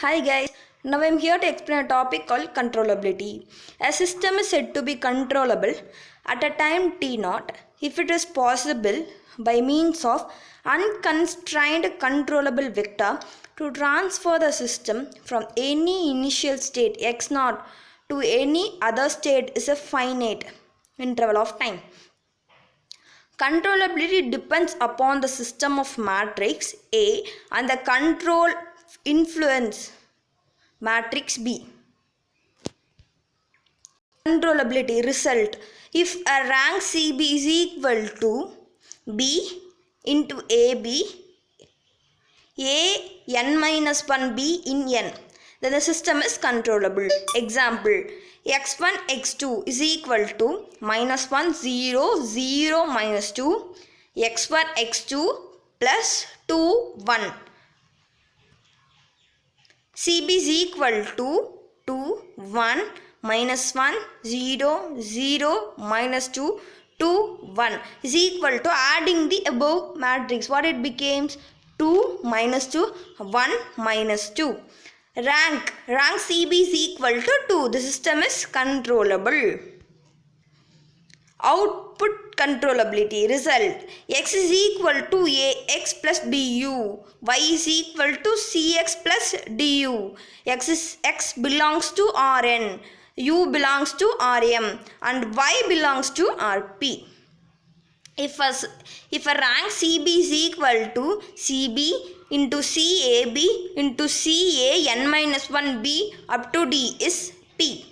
Hi guys, now I'm here to explain a topic called controllability. A system is said to be controllable at a time t0 if it is possible by means of unconstrained controllable vector to transfer the system from any initial state x0 to any other state is a finite interval of time. Controllability depends upon the system of matrix A and the control influence matrix B. Controllability result: if a rank CB is equal to B into AB, A n minus 1 B in n, then the system is controllable. Example: x1 x2 is equal to minus 1 0 0 minus 2 x1 x2 plus 2 1. CB is equal to 2 1 minus 1 0 0 minus 2 2 1 is equal to, adding the above matrix, what it becomes? 2 minus 2 1 minus 2. Rank CB is equal to 2. The system is controllable. Output controllability result: x is equal to ax plus bu, y is equal to cx plus du. X belongs to Rn, u belongs to Rm, and y belongs to Rp. If a rank CB is equal to CB into CAB into CA n minus 1B up to D is P,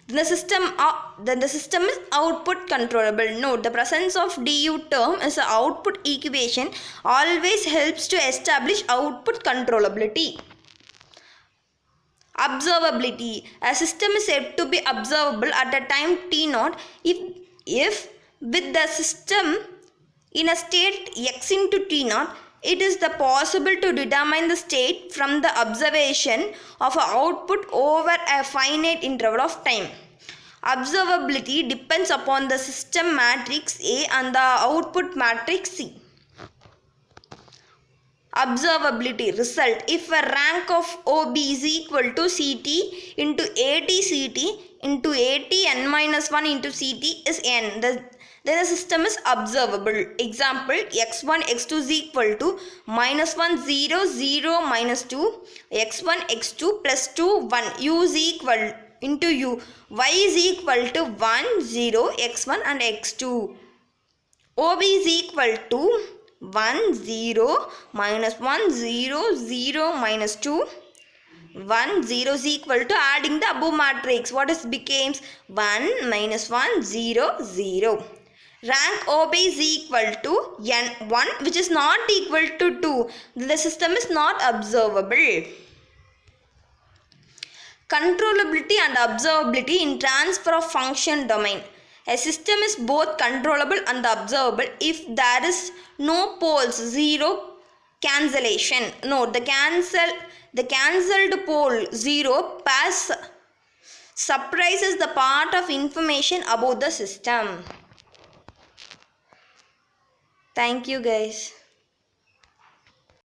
then the system is output controllable. Note, the presence of du term as an output equation always helps to establish output controllability. Observability: a system is said to be observable at a time t0 if with the system in a state x into t0 it is the possible to determine the state from the observation of an output over a finite interval of time. Observability depends upon the system matrix A and the output matrix C. Observability result: if a rank of OB is equal to CT into AT CT into AT n minus 1 into CT is n, then the system is observable. Example: x1 x2 is equal to minus 1 0 0 minus 2 x1 x2 plus 2 1, u is equal into u, y is equal to 1 0 x1 and x2. OB is equal to 1 0 minus 1 0 0 minus 2 1 0 is equal to, adding the above matrix, what is becomes 1 minus 1 0 0. Rank OB is equal to n1, which is not equal to 2. The system is not observable. Controllability and observability in transfer of function domain. A system is both controllable and observable if there is no poles, zero cancellation. Note, the cancelled pole 0 pass suppresses the part of information about the system. Thank you guys.